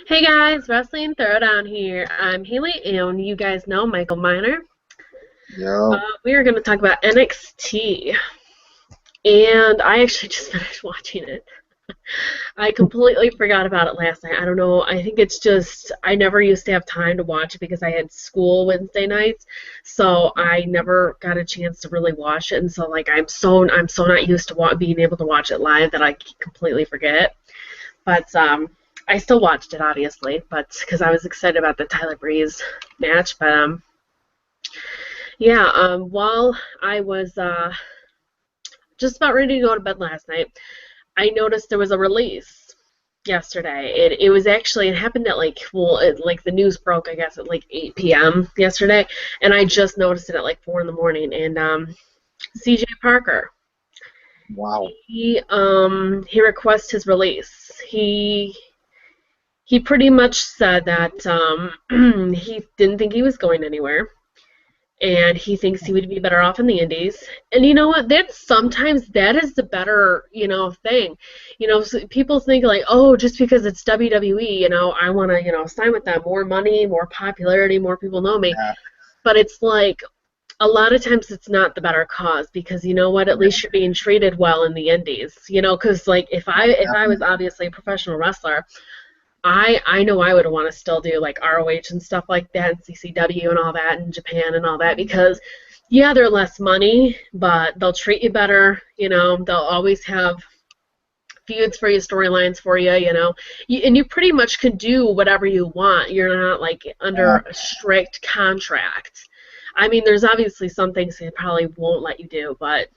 Hey guys, Wrestling Throwdown here. I'm Haley, and you guys know Michael Miner. Yeah. We are going to talk about NXT, and I actually just finished watching it. I completely forgot about it last night. I don't know. I think it's just I never used to have time to watch it because I had school Wednesday nights, so I never got a chance to really watch it. And so like I'm so not used to being able to watch it live that I completely forget. But I still watched it, obviously, but because I was excited about the Tyler Breeze match. But yeah, while I was just about ready to go to bed last night, I noticed there was a release yesterday. It happened at like the news broke, I guess, at like 8 p.m. yesterday, and I just noticed it at like 4 in the morning. And CJ Parker, Wow. he requests his release. He pretty much said that he didn't think he was going anywhere, and he thinks he would be better off in the Indies. And you know what? That is the better, thing. So people think like, oh, just because it's WWE, I want to, sign with them, more money, more popularity, more people know me. Yeah. But it's like a lot of times it's not the better cause because you know what? At Yeah. least you're being treated well in the Indies. Because like if I was Definitely. obviously a professional wrestler, I know I would want to still do like ROH and stuff like that, and CCW and all that, and Japan and all that, because yeah, they're less money, but they'll treat you better. They'll always have feuds for you, storylines for you. And you pretty much can do whatever you want. You're not like under Yeah. a strict contract. I mean, there's obviously some things they probably won't let you do, but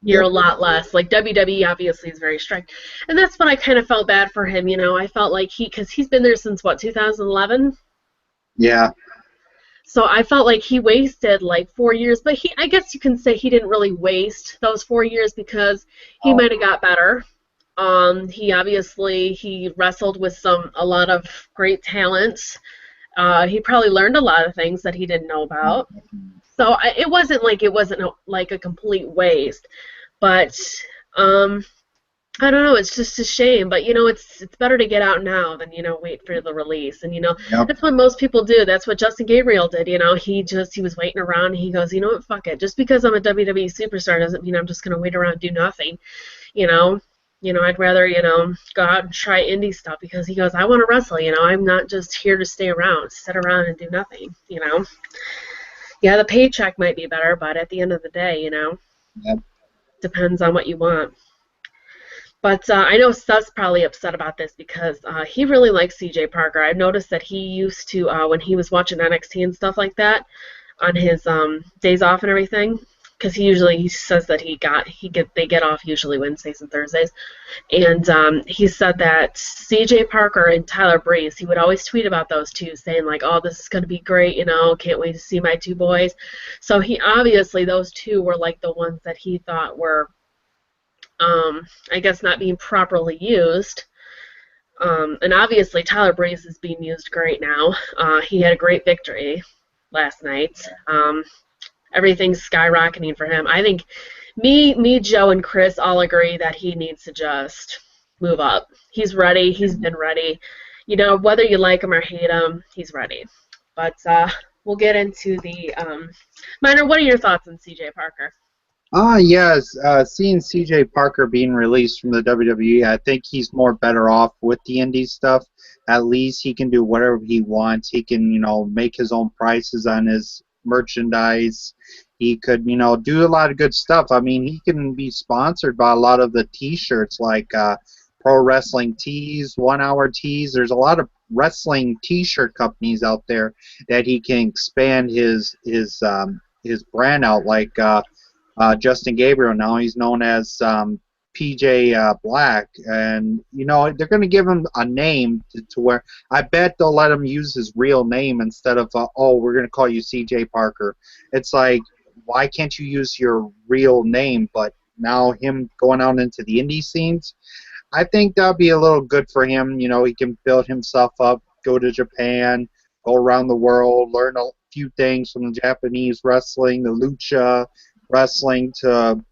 you're a Yep. lot less. Like WWE obviously is very strict, and that's what I kind of felt bad for him. I felt like because he's been there since what 2011, Yeah. so I felt like he wasted like 4 years. But I guess you can say he didn't really waste those 4 years because he Oh. might have got better. He wrestled with a lot of great talents. He probably learned a lot of things that he didn't know Yeah. about. Definitely. So it wasn't like a complete waste. But um, I don't know. It's just a shame, but it's better to get out now than wait for the release. And Yep. that's what most people do. That's what Justin Gabriel did. He was waiting around. And he goes, you know what? Fuck it. Just because I'm a WWE superstar doesn't mean I'm just gonna wait around and do nothing. You know. I'd rather go out and try indie stuff because he goes, I want to wrestle. I'm not just here to stay around, sit around and do nothing. Yeah, the paycheck might be better, but at the end of the day, Yep. depends on what you want. But I know Seth's probably upset about this because he really likes CJ Parker. I've noticed that he used to, when he was watching NXT and stuff like that, on his days off and everything, because he says that they get off usually Wednesdays and Thursdays, and he said that CJ Parker and Tyler Breeze, he would always tweet about those two, saying like, "Oh, this is gonna be great, can't wait to see my two boys." So he obviously those two were like the ones that he thought were I guess not being properly used. And obviously Tyler Breeze is being used great now. He had a great victory last night. Everything's skyrocketing for him. I think me, Joe, and Chris all agree that he needs to just move up. He's ready. He's been ready. Whether you like him or hate him, he's ready. But we'll get into the Minor. What are your thoughts on CJ Parker? Yes. Seeing CJ Parker being released from the WWE, I think he's more better off with the indie stuff. At least he can do whatever he wants. He can, make his own prices on his merchandise. He could, do a lot of good stuff. I mean, he can be sponsored by a lot of the T-shirts like Pro Wrestling Tees, 1 Hour Tees. There's a lot of wrestling T-shirt companies out there that he can expand his brand out like. Justin Gabriel. Now he's known as PJ Black, and they're going to give him a name to where I bet they'll let him use his real name instead of oh, we're going to call you CJ Parker. It's like, why can't you use your real name? But now him going out into the indie scenes, I think that'll be a little good for him. He can build himself up, go to Japan, go around the world, learn a few things from the Japanese wrestling, the lucha wrestling, to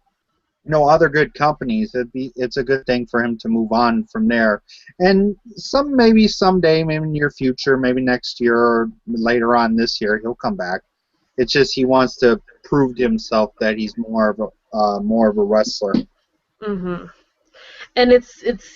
other good companies. It's a good thing for him to move on from there. And maybe someday, maybe near future, maybe next year or later on this year, he'll come back. It's just he wants to prove to himself that he's more of a wrestler. Mm-hmm. And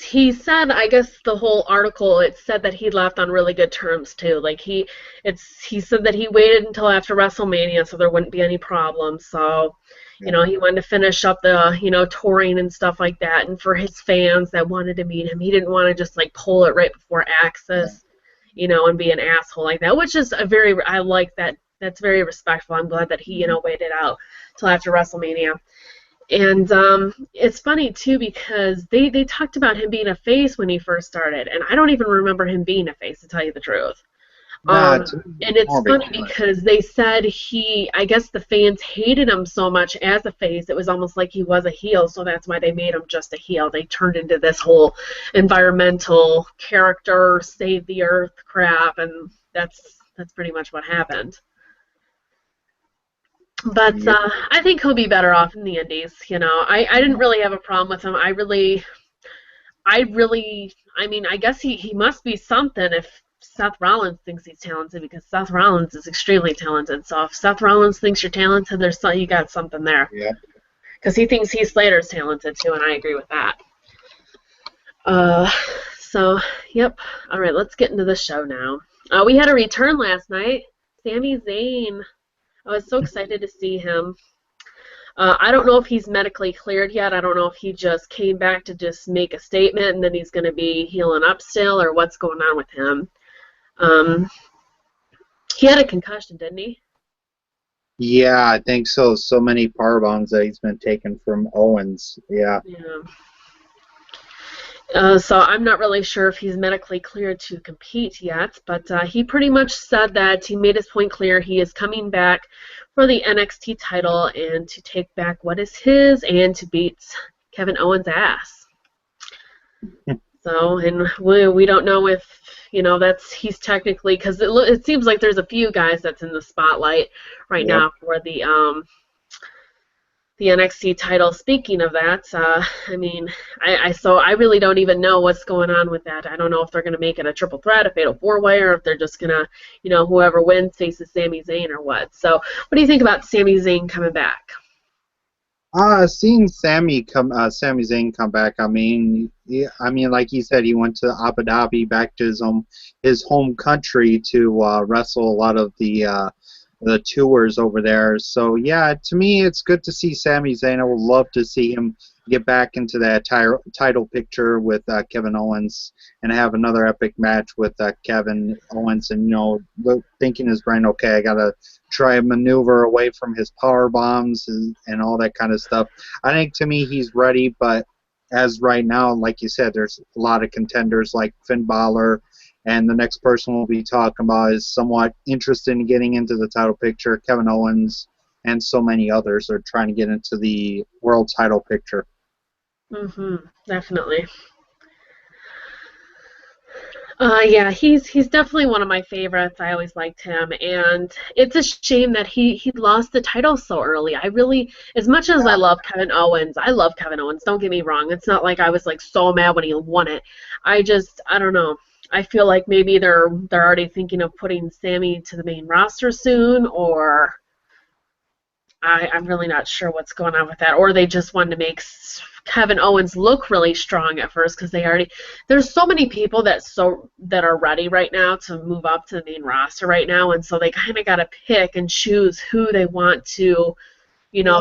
he said, I guess the whole article, it said that he left on really good terms too. Like he said that he waited until after WrestleMania so there wouldn't be any problems. So, Yeah. he wanted to finish up the, touring and stuff like that. And for his fans that wanted to meet him, he didn't want to just like pull it right before Access, and be an asshole like that, which is I like that. That's very respectful. I'm glad that he, waited out till after WrestleMania. And it's funny, too, because they talked about him being a face when he first started, and I don't even remember him being a face, to tell you the truth. Nah, And it's funny because they said I guess the fans hated him so much as a face, it was almost like he was a heel, so that's why they made him just a heel. They turned into this whole environmental character, save the earth crap, and that's pretty much what happened. But I think he'll be better off in the Indies. I didn't really have a problem with him. I mean, I guess he must be something if Seth Rollins thinks he's talented, because Seth Rollins is extremely talented. So if Seth Rollins thinks you're talented, you got something there. Yeah. Because he thinks Heath Slater's talented too, and I agree with that. So, yep. All right, let's get into the show now. We had a return last night. Sami Zayn. I was so excited to see him. I don't know if he's medically cleared yet. I don't know if he just came back to just make a statement and then he's going to be healing up still, or what's going on with him. He had a concussion, didn't he? Yeah, I think so. So many power bombs that he's been taking from Owens. Yeah. So I'm not really sure if he's medically cleared to compete yet, but he pretty much said that he made his point clear. He is coming back for the NXT title and to take back what is his and to beat Kevin Owens' ass. So, and we don't know if, he's technically, because it seems like there's a few guys that's in the spotlight right now for the NXT title. Speaking of that, I mean, I really don't even know what's going on with that. I don't know if they're going to make it a triple threat, a fatal four-way, or if they're just going to, whoever wins faces Sami Zayn or what. So what do you think about Sami Zayn coming back? Seeing Sami Zayn come back. I mean, like he said, he went to Abu Dhabi, back to his home country to wrestle a lot of the tours over there. So yeah, to me, it's good to see Sami Zayn. I would love to see him get back into that title picture with Kevin Owens and have another epic match with Kevin Owens, and thinking his brain, okay, I gotta try a maneuver away from his power bombs and all that kind of stuff. I think, to me, he's ready, but as right now, like you said, there's a lot of contenders like Finn Balor, and the next person we'll be talking about is somewhat interested in getting into the title picture. Kevin Owens and so many others are trying to get into the world title picture. Definitely. Yeah, he's definitely one of my favorites. I always liked him, and it's a shame that he lost the title so early. I really, as much as I love Kevin Owens, don't get me wrong. It's not like I was like so mad when he won it. I don't know. I feel like maybe they're already thinking of putting Sami to the main roster soon, or I'm really not sure what's going on with that. Or they just wanted to make Kevin Owens look really strong at first, because there's so many people that are ready right now to move up to the main roster right now, and so they kind of got to pick and choose who they want to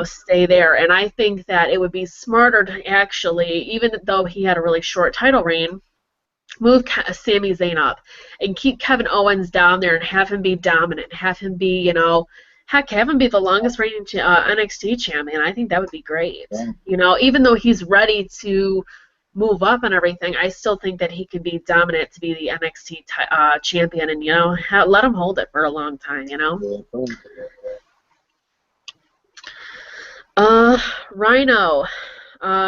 stay there. And I think that it would be smarter to actually, even though he had a really short title reign, move Sami Zayn up and keep Kevin Owens down there and have him be dominant, have him be, have him be the longest reigning NXT champion. I think that would be great. Yeah. Even though he's ready to move up and everything, I still think that he could be dominant to be the NXT champion, and let him hold it for a long time. Rhino.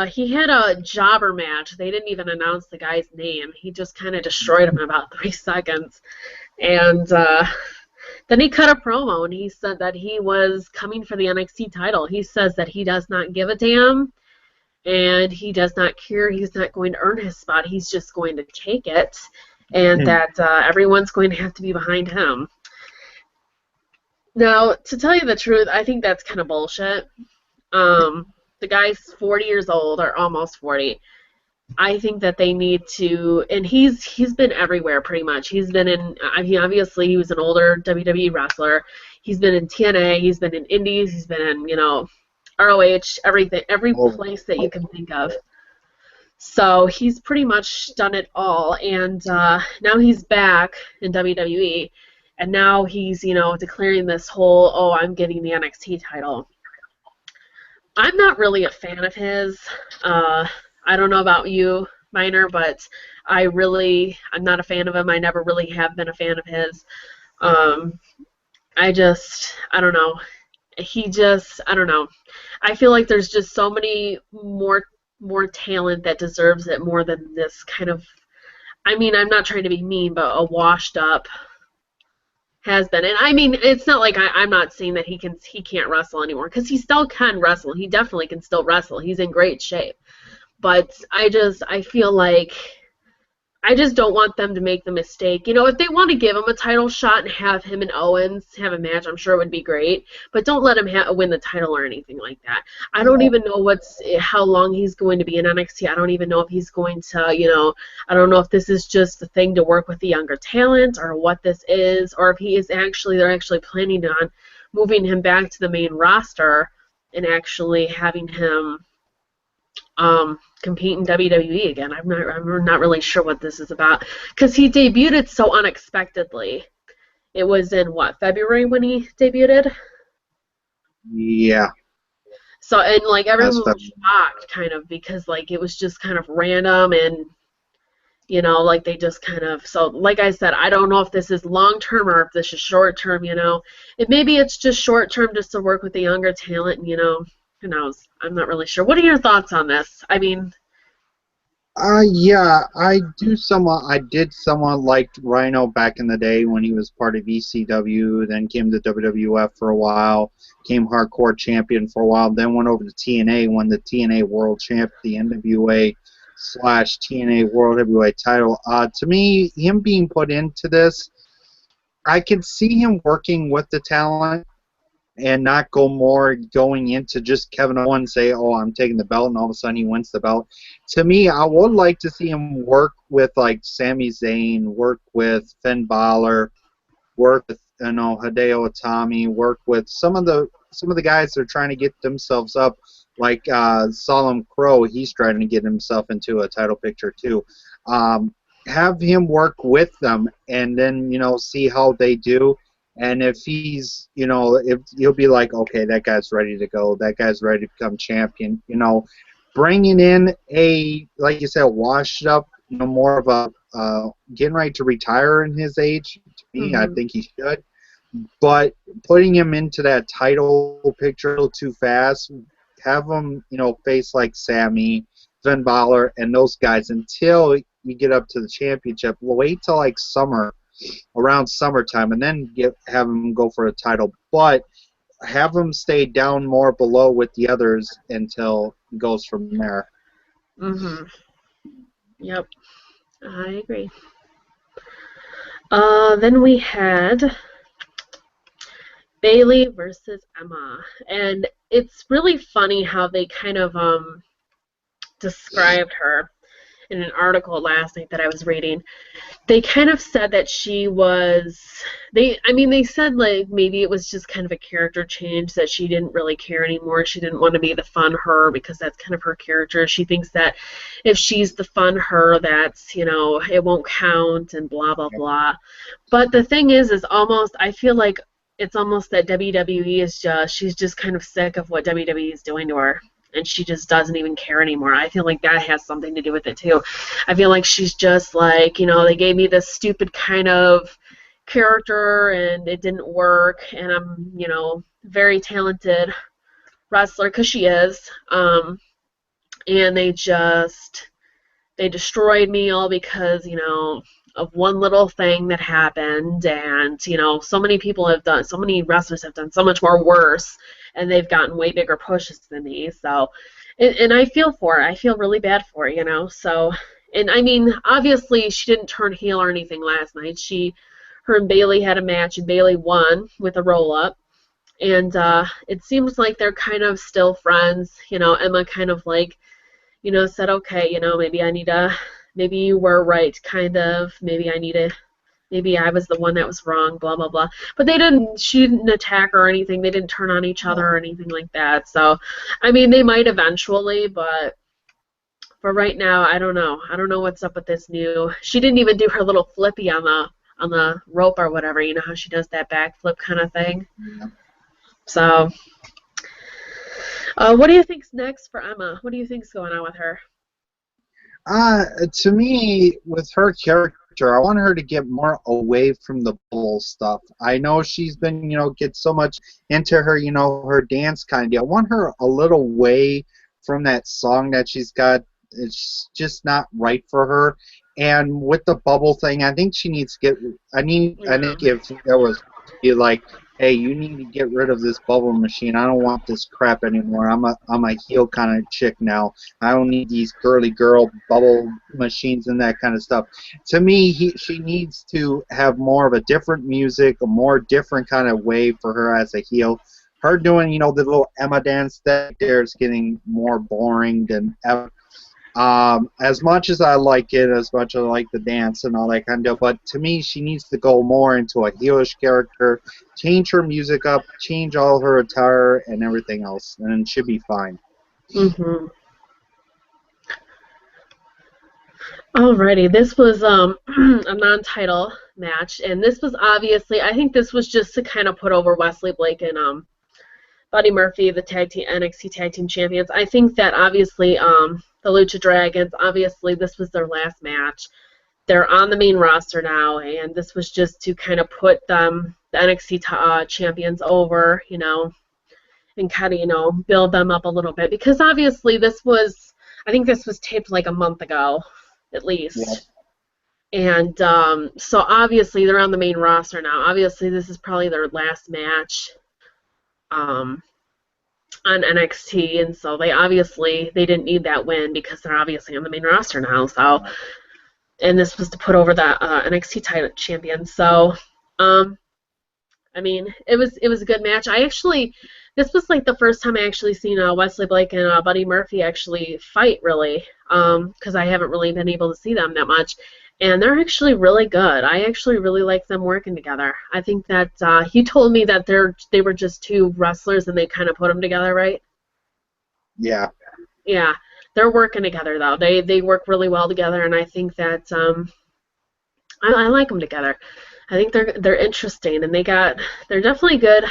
He had a jobber match. They didn't even announce the guy's name. He just kind of destroyed him in about 3 seconds. And then he cut a promo, and he said that he was coming for the NXT title. He says that he does not give a damn. and he does not care. He's not going to earn his spot. He's just going to take it, and that everyone's going to have to be behind him. Now, to tell you the truth, I think that's kind of bullshit. The guy's 40 years old, or almost 40. I think that they need to, and he's been everywhere pretty much. He's been in, I mean, obviously he was an older WWE wrestler. He's been in TNA, he's been in Indies, he's been in, ROH, everything, every place that you can think of. So he's pretty much done it all, and now he's back in WWE, and now he's, declaring this whole, oh, I'm getting the NXT title. I'm not really a fan of his. I don't know about you, Minor, but I'm not a fan of him. I never really have been a fan of his. I don't know. I don't know. I feel like there's just so many more talent that deserves it more than this kind of, I mean, I'm not trying to be mean, but a washed up has been. And I mean, it's not like I'm not saying that he can't wrestle anymore, because he still can wrestle. He definitely can still wrestle. He's in great shape. But I feel like I just don't want them to make the mistake. If they want to give him a title shot and have him and Owens have a match, I'm sure it would be great. But don't let him win the title or anything like that. I don't even know how long he's going to be in NXT. I don't even know if he's going to, I don't know if this is just the thing to work with the younger talent, or what this is, or if they're actually planning on moving him back to the main roster and actually having him compete in WWE again. I'm not really sure what this is about, because he debuted so unexpectedly. It was in February when he debuted? Yeah. So, and everyone was shocked kind of, because it was just kind of random, and they just kind of, so like I said, I don't know if this is long term or if this is short term, maybe it's just short term just to work with the younger talent, and who knows? I'm not really sure. What are your thoughts on this? I mean, yeah, I did somewhat like Rhino back in the day when he was part of ECW, then came to WWF for a while, came Hardcore Champion for a while, then went over to TNA, won the TNA World Champ, the NWA/TNA World Heavyweight title. To me, him being put into this, I could see him working with the talent and not going into just Kevin Owens say, oh, I'm taking the belt, and all of a sudden he wins the belt. To me, I would like to see him work with Sami Zayn, work with Finn Balor, work with Hideo Itami, work with some of the guys that are trying to get themselves up, like Solemn Crow. He's trying to get himself into a title picture too. Have him work with them, and then see how they do. And if he's, if you'll be like, okay, that guy's ready to go, that guy's ready to become champion, bringing in like you said, washed up, more of a getting ready to retire in his age. To me, I think he should. But putting him into that title picture a little too fast, have him, face like Sammy, Finn Balor, and those guys until you get up to the championship. Wait till around summertime, and then have him go for a title, but have him stay down more below with the others until it goes from there. Yep, I agree. Then we had Bayley versus Emma, and it's really funny how they kind of described her in an article last night that I was reading. They kind of said that she was, they said maybe it was just kind of a character change, that she didn't really care anymore. She didn't want to be the fun her, because that's kind of her character. She thinks that if she's the fun her, that's, it won't count, and blah, blah, blah. But the thing is almost, I feel like it's almost that WWE is she's just kind of sick of what WWE is doing to her, and she just doesn't even care anymore. I feel like that has something to do with it too. I feel like she's just like, they gave me this stupid kind of character and it didn't work, and I'm, very talented wrestler, because she is, and they destroyed me all because, of one little thing that happened, and, so many wrestlers have done so much more worse, and they've gotten way bigger pushes than me. So and I feel for her. I feel really bad for her, you know. So, and I mean, obviously she didn't turn heel or anything last night. Her and Bailey had a match, and Bailey won with a roll up. And it seems like they're kind of still friends. You know, Emma kind of like, you know, said, okay, you know, maybe you were right, kind of. Maybe I was the one that was wrong, blah, blah, blah. But she didn't attack her or anything. They didn't turn on each other or anything like that. So, I mean, they might eventually, but for right now, I don't know. I don't know what's up with this new. She didn't even do her little flippy on the rope or whatever. You know how she does that backflip kind of thing. Yeah. So, what do you think's next for Emma? What do you think's going on with her? To me, with her character, I want her to get more away from the bull stuff. I know she's been, get so much into her, her dance kind of deal. I want her a little away from that song that she's got. It's just not right for her. And with the bubble thing, I think she needs to get. I think if there was be like, hey, you need to get rid of this bubble machine. I don't want this crap anymore. I'm a heel kind of chick now. I don't need these girly girl bubble machines and that kind of stuff. To me, she needs to have more of a different music, a more different kind of way for her as a heel. Her doing, the little Emma dance there is getting more boring than ever. As much as I like it, as much as I like the dance and all that kind of, but to me, she needs to go more into a heelish character, change her music up, change all her attire and everything else, and it should be fine. Mm-hmm. Alrighty, this was a non-title match, and this was obviously, I think this was just to kind of put over Wesley Blake and Buddy Murphy, the NXT Tag Team Champions. I think that obviously the Lucha Dragons, obviously this was their last match. They're on the main roster now, and this was just to kind of put them, the NXT champions, over, and kind of, build them up a little bit. Because obviously I think this was taped like a month ago, at least. Yeah. And so obviously they're on the main roster now. Obviously this is probably their last match on NXT, and so they didn't need that win because they're obviously on the main roster now. So, and this was to put over the NXT title champion. So, I mean, it was a good match. This was like the first time I actually seen Wesley Blake and Buddy Murphy actually fight, really, because I haven't really been able to see them that much. And they're actually really good. I actually really like them working together. I think that he told me that they were just two wrestlers and they kind of put them together, right? Yeah. Yeah, they're working together though. They work really well together, and I think that I like them together. I think they're interesting, and they're definitely good.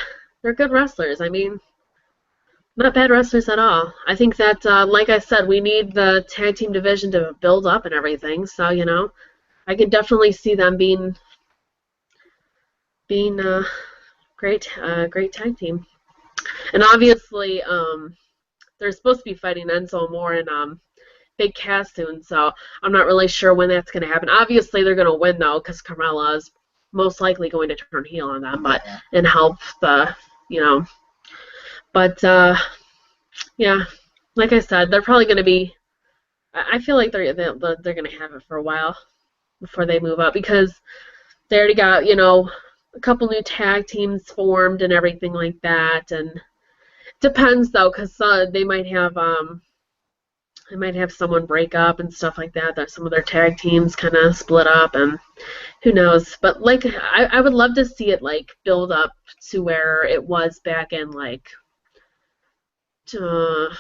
They're good wrestlers. I mean, not bad wrestlers at all. I think that, like I said, we need the tag team division to build up and everything. So I can definitely see them being great tag team. And obviously, they're supposed to be fighting Enzo Amore and Big Cass soon, so I'm not really sure when that's going to happen. Obviously, they're going to win, though, because Carmella is most likely going to turn heel on them, and help But, yeah, like I said, they're probably going to be... I feel like they're going to have it for a while before they move up, because they already got, a couple new tag teams formed and everything like that, and depends though, because they might have someone break up and stuff like that. That some of their tag teams kind of split up, and who knows. But like, I would love to see it like build up to where it was back in like.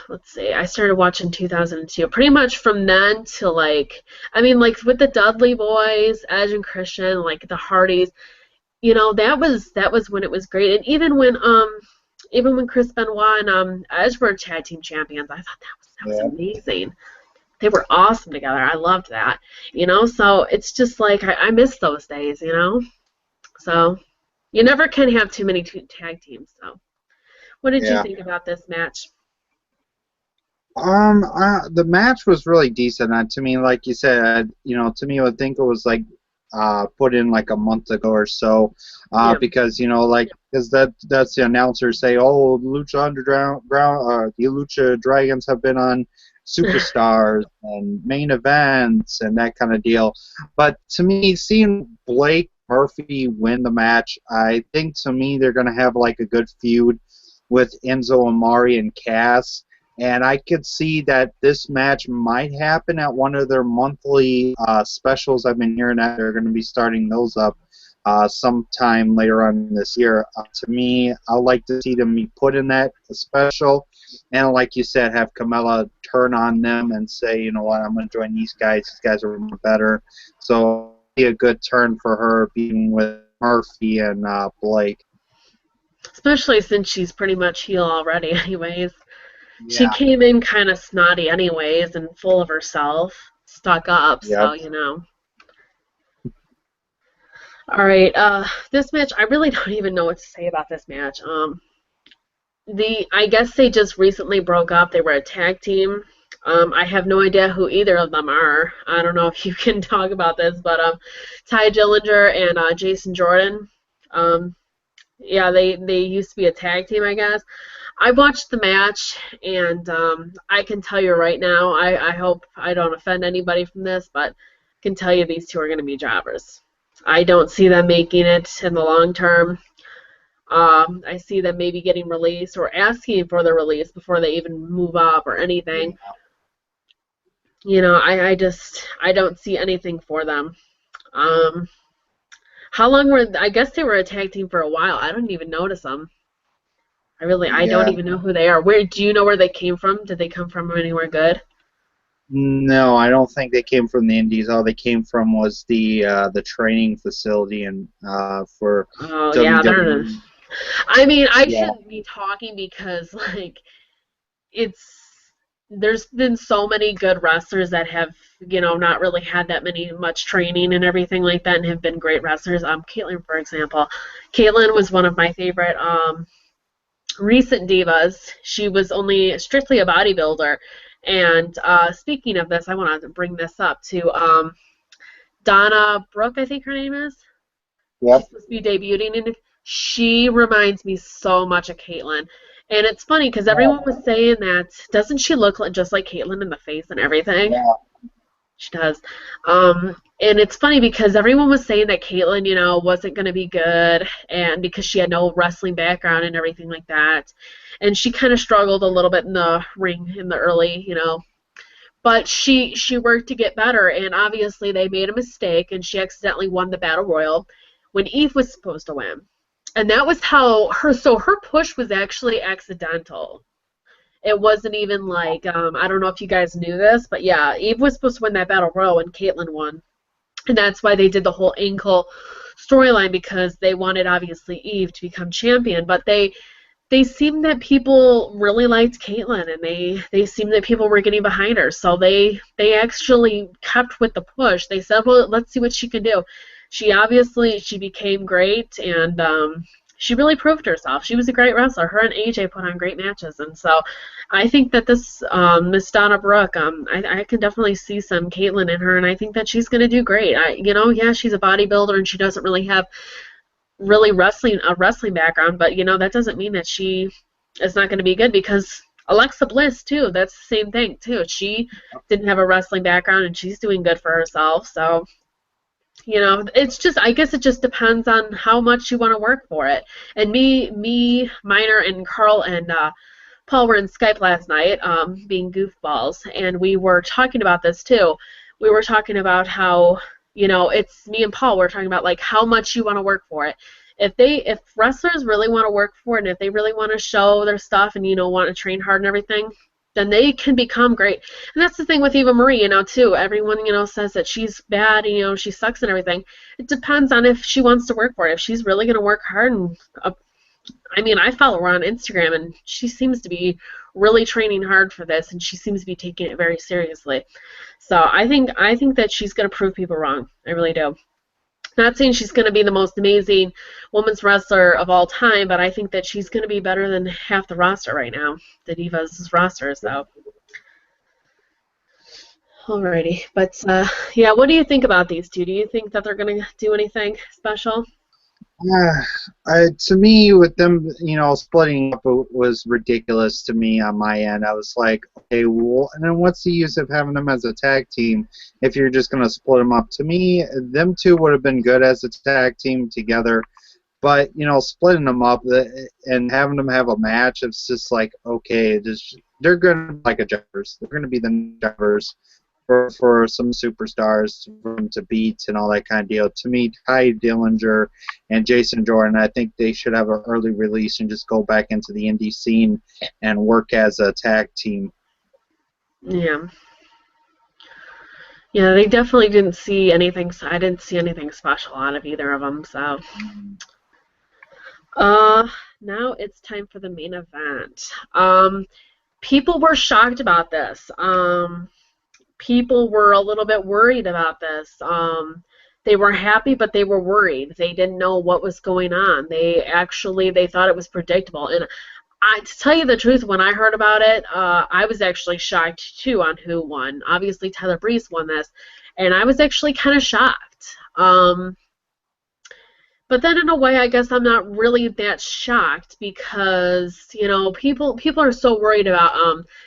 Let's see, I started watching 2002. Pretty much from then to like, I mean, like with the Dudley Boys, Edge and Christian, like the Hardys, that was when it was great. And even when Chris Benoit and Edge were tag team champions, I thought that was amazing. They were awesome together. I loved that. So it's just like I miss those days. So you never can have too many tag teams. So what did you think about this match? The match was really decent. To me, like you said, to me, I would think it was like put in like a month ago or so, Yeah. because like because that's the announcers say, oh, Lucha Underground, the Lucha Dragons have been on Superstars and main events and that kind of deal. But to me, seeing Blake Murphy win the match, I think to me they're gonna have like a good feud with Enzo Amari and Cass. And I could see that this match might happen at one of their monthly specials. I've been hearing that they're going to be starting those up sometime later on this year. To me, I'd like to see them be put in that special. And like you said, have Carmella turn on them and say, you know what, I'm going to join these guys. These guys are better. So be a good turn for her being with Murphy and Blake. Especially since she's pretty much heel already anyways. She Yeah. came in kind of snotty anyways and full of herself, stuck up, Yep. so. All right, this match, I really don't even know what to say about this match. I guess they just recently broke up. They were a tag team. I have no idea who either of them are. I don't know if you can talk about this, but Ty Dillinger and Jason Jordan. Yeah, they used to be a tag team, I guess. I watched the match, and I can tell you right now, I hope I don't offend anybody from this, but I can tell you these two are going to be jobbers. I don't see them making it in the long term. I see them maybe getting released or asking for the release before they even move up or anything. I don't see anything for them. How long I guess they were a tag team for a while. I don't even notice them. I don't Yeah. even know who they are. Do you know where they came from? Did they come from anywhere good? No, I don't think they came from the Indies. All they came from was the training facility and for Oh yeah, WWE. I mean, I Yeah, shouldn't be talking because it's there's been so many good wrestlers that have not really had that much training and everything like that and have been great wrestlers. Caitlyn, for example. Caitlyn was one of my favorite recent divas. She was only strictly a bodybuilder. And speaking of this, I want to bring this up to Donna Brooke, I think her name is. yep, She's supposed to be debuting, and she reminds me so much of Caitlyn. And it's funny because yeah, everyone was saying that, doesn't she look just like Caitlyn in the face and everything? yeah, She does. And it's funny because everyone was saying that Caitlyn, wasn't going to be good, and because she had no wrestling background and everything like that. And she kind of struggled a little bit in the ring in the early. But she worked to get better, and obviously they made a mistake, and she accidentally won the Battle Royal when Eve was supposed to win. And that was how her push was actually accidental. It wasn't even like, I don't know if you guys knew this, but yeah, Eve was supposed to win that Battle Royal and Caitlyn won. And that's why they did the whole ankle storyline, because they wanted, obviously, Eve to become champion. But they seemed that people really liked Caitlyn, and they seemed that people were getting behind her. So they actually kept with the push. They said, well, let's see what she can do. She became great, and she really proved herself. She was a great wrestler. Her and AJ put on great matches, and so I think that this Miss Donna Brooke, I can definitely see some Caitlyn in her, and I think that she's going to do great. Yeah, she's a bodybuilder, and she doesn't really have a wrestling background, but that doesn't mean that she is not going to be good, because Alexa Bliss too, that's the same thing too. She didn't have a wrestling background, and she's doing good for herself. So it's just, I guess it just depends on how much you want to work for it. And Miner, and Carl and Paul were in Skype last night, being goofballs, and we were talking about this too. We were talking about how, it's me and Paul were talking about like how much you want to work for it. If wrestlers really want to work for it, and if they really want to show their stuff and want to train hard and everything, then they can become great. And that's the thing with Eva Marie, too. Everyone, says that she's bad, she sucks and everything. It depends on if she wants to work for it. If she's really going to work hard and I follow her on Instagram, and she seems to be really training hard for this, and she seems to be taking it very seriously. So I think that she's going to prove people wrong. I really do. Not saying she's going to be the most amazing women's wrestler of all time, but I think that she's going to be better than half the roster right now, the Divas roster. So Alrighty, but yeah, what do you think about these two? Do you think that they're gonna do anything special? To me, with them, splitting up was ridiculous to me on my end. I was like, okay, well, and then what's the use of having them as a tag team if you're just going to split them up? To me, them two would have been good as a tag team together, but splitting them up and having them have a match, it's just like, okay, they're going to be like a jobbers. They're going to be the jobbers for some superstars for them to beat and all that kind of deal. To me, Ty Dillinger and Jason Jordan, I think they should have an early release and just go back into the indie scene and work as a tag team. Yeah. Yeah, they definitely didn't see anything. I didn't see anything special out of either of them. So, uh, now it's time for the main event. People were shocked about this. People were a little bit worried about this. They were happy, but they were worried. They didn't know what was going on. They thought it was predictable. And to tell you the truth, when I heard about it, I was actually shocked too on who won. Obviously, Tyler Breeze won this, and I was actually kind of shocked. But then in a way, I guess I'm not really that shocked because, people are so worried about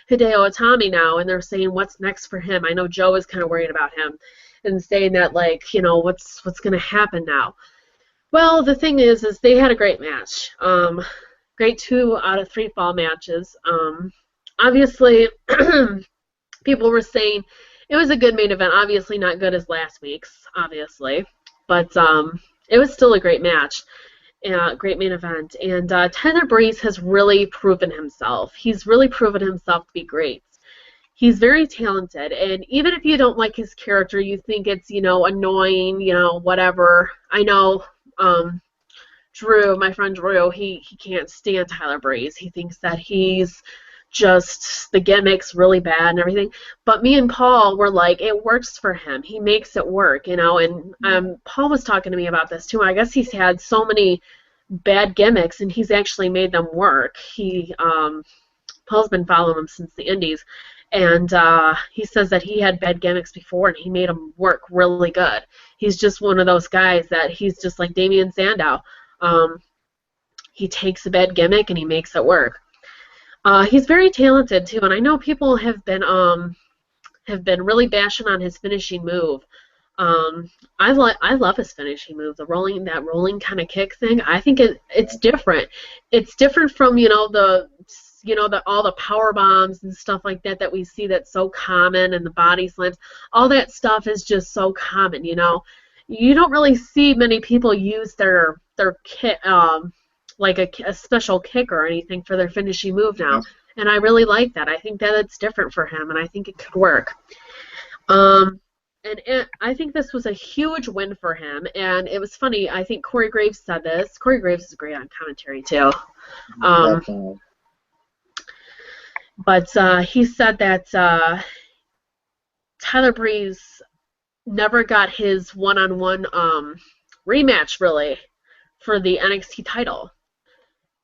Hideo Itami now, and they're saying what's next for him. I know Joe is kind of worried about him and saying that, like, what's going to happen now. Well, the thing is they had a great match. Great 2 out of 3 fall matches. Obviously, people were saying it was a good main event. Obviously, not good as last week's, obviously. But it was still a great match, great main event. And Tenebris has really proven himself. He's really proven himself to be great. He's very talented, and even if you don't like his character, you think it's, annoying, whatever. I know Drew, my friend Drew, he can't stand Tyler Breeze. He thinks that he's just, the gimmick's really bad and everything. But me and Paul were like, it works for him. He makes it work, and Paul was talking to me about this too. I guess he's had so many bad gimmicks, and he's actually made them work. Paul's been following him since the Indies, and he says that he had bad gimmicks before, and he made them work really good. He's just one of those guys that he's just like Damian Sandow. He takes a bad gimmick and he makes it work. He's very talented too, and I know people have been really bashing on his finishing move. I love his finishing move, that rolling kind of kick thing. I think it's different. It's different from all the power bombs and stuff like that we see that's so common, and the body slams. All that stuff is just so common. You don't really see many people use their kick, like a special kick or anything for their finishing move now. And I really like that. I think that it's different for him, and I think it could work. I think this was a huge win for him, and it was funny. I think Corey Graves said this. Corey Graves is great on commentary, too. But he said that Tyler Breeze never got his one-on-one rematch, really, for the NXT title.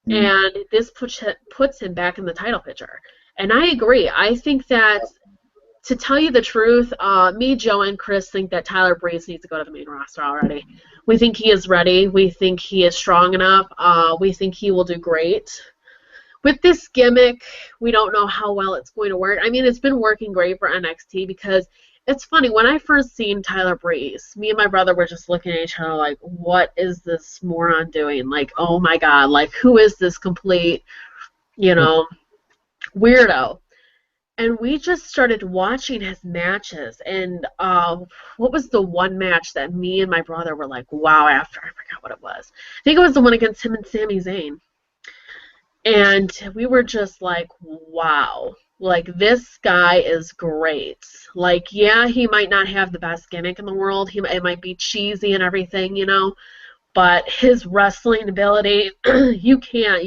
And this puts him back in the title picture. And I agree. I think that, to tell you the truth, me, Joe, and Chris think that Tyler Breeze needs to go to the main roster already. We think he is ready. We think he is strong enough. We think he will do great. With this gimmick, we don't know how well it's going to work. I mean, it's been working great for NXT because it's funny. When I first seen Tyler Breeze, me and my brother were just looking at each other like, what is this moron doing? Like, oh my God, like, who is this complete, weirdo? And we just started watching his matches. And what was the one match that me and my brother were like, wow, after? I forgot what it was. I think it was the one against him and Sami Zayn. And we were just like, wow. Like, this guy is great. Like, yeah, he might not have the best gimmick in the world. It might be cheesy and everything, but his wrestling ability, you can't,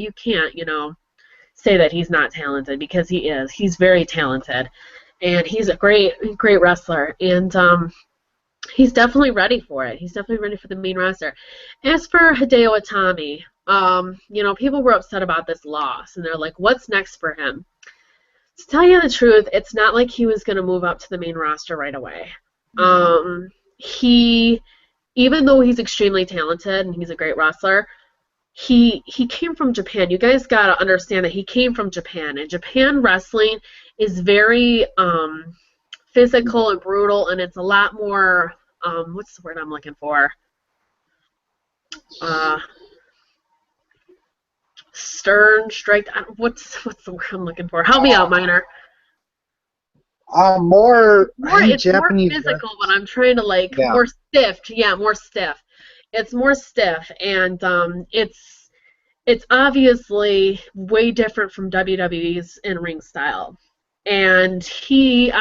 say that he's not talented, because he is. He's very talented, and he's a great wrestler, and he's definitely ready for it. He's definitely ready for the main roster. As for Hideo Itami, people were upset about this loss, and they're like, what's next for him? To tell you the truth, it's not like he was going to move up to the main roster right away. He, even though he's extremely talented and he's a great wrestler, he came from Japan. You guys got to understand that he came from Japan, and Japan wrestling is very physical and brutal, and it's a lot more, what's the word I'm looking for? Stern, strike. What's the word I'm looking for? Help me out, Minor. It's Japanese. More physical, but I'm trying to more stiff. Yeah, more stiff. It's more stiff, and it's obviously way different from WWE's in-ring style. And he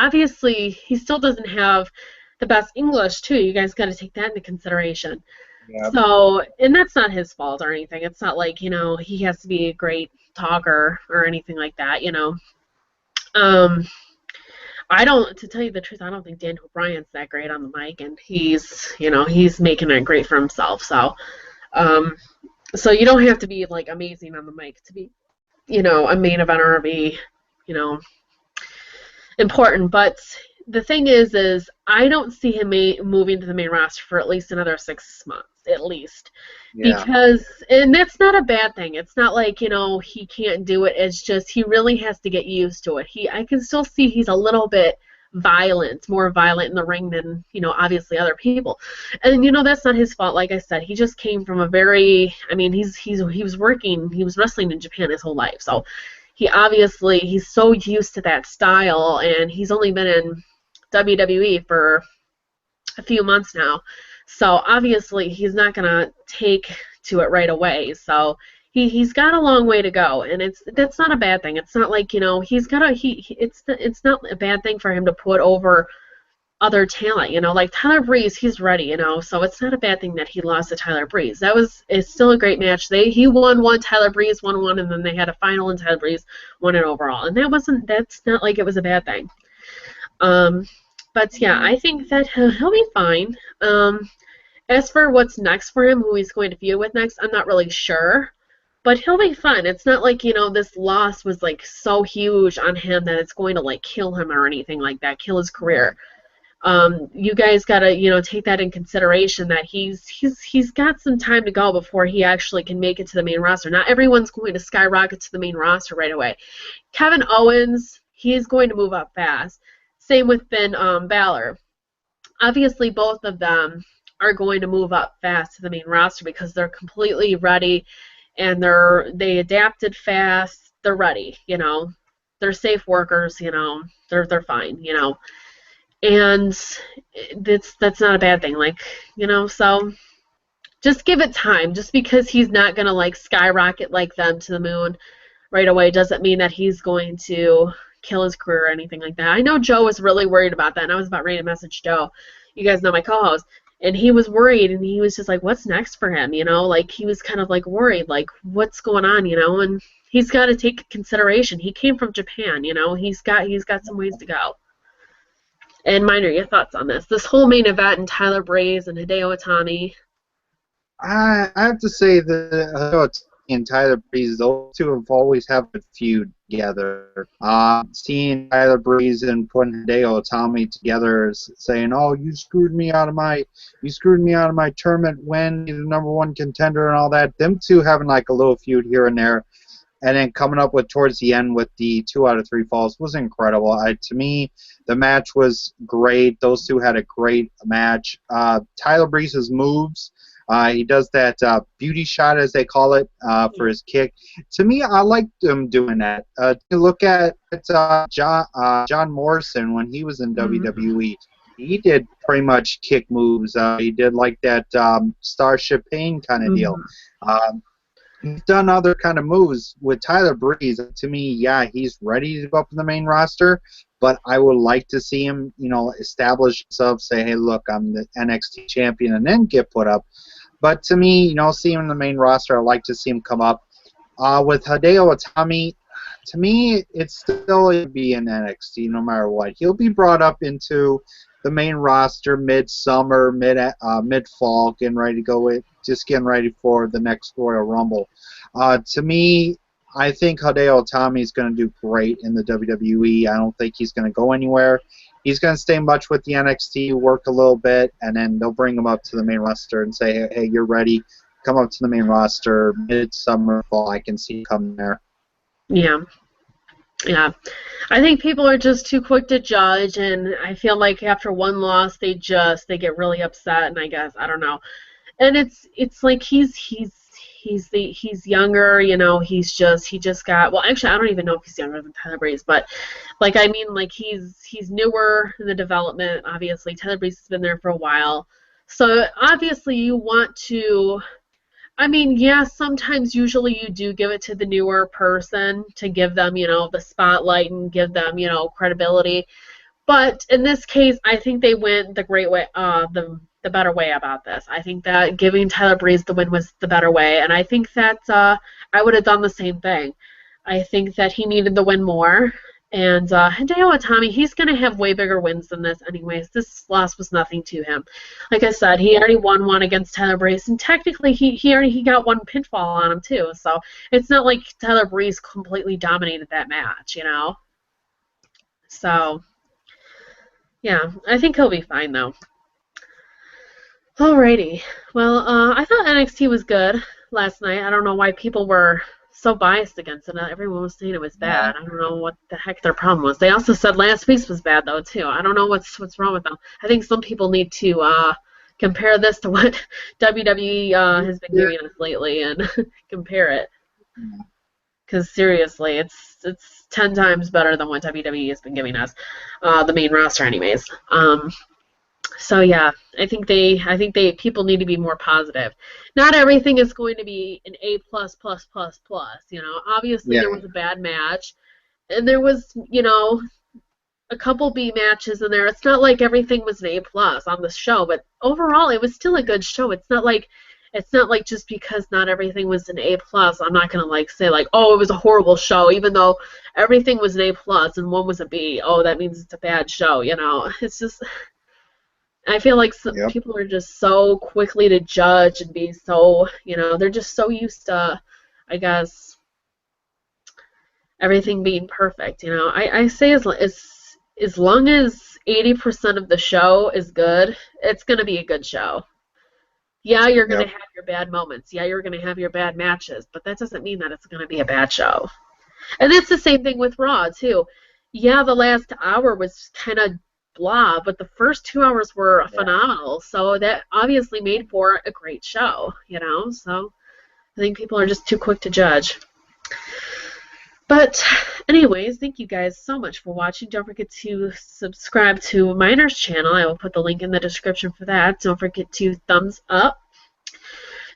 still doesn't have the best English too. You guys got to take that into consideration. Yep. So, and that's not his fault or anything. It's not like, he has to be a great talker or anything like that, to tell you the truth, I don't think Daniel Bryan's that great on the mic, and he's making it great for himself. So, so you don't have to be like amazing on the mic to be, a main eventer or be, important. But the thing is I don't see him moving to the main roster for at least another 6 months, at least. Yeah. Because, and that's not a bad thing. It's not like, he can't do it. It's just he really has to get used to it. I can still see he's a little bit more violent in the ring than, obviously other people. And, that's not his fault. Like I said, he just came from a very, he was wrestling in Japan his whole life. So he's so used to that style, and he's only been in WWE for a few months now. So obviously he's not going to take to it right away. So he's got a long way to go, and that's not a bad thing. It's not like, it's not a bad thing for him to put over other talent, like Tyler Breeze, he's ready, so it's not a bad thing that he lost to Tyler Breeze. It's still a great match. He won one, Tyler Breeze won one, and then they had a final and Tyler Breeze won it overall. And that's not like it was a bad thing. But yeah, I think that he'll be fine. As for what's next for him, who he's going to feud with next, I'm not really sure. But he'll be fine. It's not like, this loss was like so huge on him that it's going to like kill him or anything like that, kill his career. You guys gotta, take that in consideration that he's got some time to go before he actually can make it to the main roster. Not everyone's going to skyrocket to the main roster right away. Kevin Owens, he's going to move up fast. Same with Finn Balor. Obviously, both of them are going to move up fast to the main roster because they're completely ready, and they adapted fast. They're ready, They're safe workers, They're fine, And that's not a bad thing, so just give it time. Just because he's not going to, like, skyrocket like them to the moon right away doesn't mean that he's going to kill his career or anything like that. I know Joe was really worried about that, and I was about ready to message Joe. You guys know my co-host. And he was worried, and he was just like, what's next for him, Like, he was kind of, like, worried, like, what's going on, And he's got to take consideration. He came from Japan, He's got some ways to go. And Minor, your thoughts on this whole main event and Tyler Breeze and Hideo Itami? I have to say that Hideo Itami and Tyler Breeze, those two have always had a feud together. Seeing Tyler Breeze and putting Hideo Itami together, saying, "Oh, you screwed me out of my tournament win, you're the #1 contender," and all that. Them two having like a little feud here and there. And then coming up with towards the end with the 2 out of 3 falls was incredible. To me, the match was great. Those two had a great match. Tyler Breeze's moves, he does that beauty shot, as they call it, for his kick. To me, I liked him doing that. To look at John Morrison when he was in WWE, he did pretty much kick moves. He did like that Starship Pain kind of deal. He's done other kind of moves with Tyler Breeze. To me, yeah, he's ready to go up in the main roster, but I would like to see him, establish himself, say, hey, look, I'm the NXT champion, and then get put up. But to me, seeing him in the main roster, I'd like to see him come up. With Hideo Itami, to me, it's still going to be in NXT no matter what. He'll be brought up into the main roster mid-summer, mid-fall, getting ready to go with, just getting ready for the next Royal Rumble. To me, I think Hideo Itami is going to do great in the WWE. I don't think he's going to go anywhere. He's going to stay much with the NXT, work a little bit, and then they'll bring him up to the main roster and say, hey, you're ready. Come up to the main roster, mid-summer, fall. I can see you come there. Yeah. Yeah. I think people are just too quick to judge, and I feel like after one loss, they get really upset, and I don't know. And it's like he's younger, you know, he just got, well, actually I don't even know if he's younger than Tenebris, but like I mean like he's newer in the development. Obviously Tenebris has been there for a while. So obviously you want to, I mean, yeah, sometimes usually you do give it to the newer person to give them, you know, the spotlight and give them, you know, credibility. But in this case, I think they went the great way, the better way about this. I think that giving Tyler Breeze the win was the better way, and I think that I would have done the same thing. I think that he needed the win more, and Hideo Itami, he's going to have way bigger wins than this anyways. This loss was nothing to him. Like I said, he already won one against Tyler Breeze, and technically he got one pinfall on him too, so it's not like Tyler Breeze completely dominated that match, you know? So... yeah, I think he'll be fine, though. Alrighty. Well, I thought NXT was good last night. I don't know why people were so biased against it. Everyone was saying it was bad. I don't know what the heck their problem was. They also said last week's was bad, though, too. I don't know what's wrong with them. I think some people need to compare this to what WWE has been giving us lately and compare it. Because seriously, it's 10 times better than what WWE has been giving us, the main roster, anyways. So yeah, I think people need to be more positive. Not everything is going to be an A plus plus plus plus. You know, obviously there was a bad match, and there was, you know, a couple B matches in there. It's not like everything was an A plus on the show, but overall it was still a good show. It's not like just because not everything was an A plus, I'm not gonna like say like, oh, it was a horrible show, even though everything was an A plus and one was a B. Oh, that means it's a bad show, you know. It's just, I feel like people are just so quickly to judge and be so, you know, they're just so used to, I guess, everything being perfect. You know, I say as long as 80% of the show is good, it's gonna be a good show. Yeah, you're going to have your bad moments. Yeah, you're going to have your bad matches, but that doesn't mean that it's going to be a bad show. And it's the same thing with Raw, too. Yeah, the last hour was kind of blah, but the first 2 hours were phenomenal, so that obviously made for a great show, you know? So I think people are just too quick to judge. But anyways, thank you guys so much for watching. Don't forget to subscribe to Miner's channel. I will put the link in the description for that. Don't forget to thumbs up.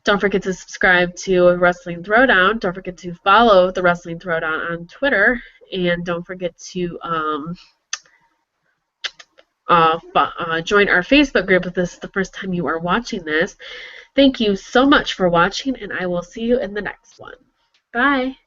Don't forget to subscribe to Wrestling Throwdown. Don't forget to follow the Wrestling Throwdown on Twitter. And don't forget to join our Facebook group if this is the first time you are watching this. Thank you so much for watching, and I will see you in the next one. Bye.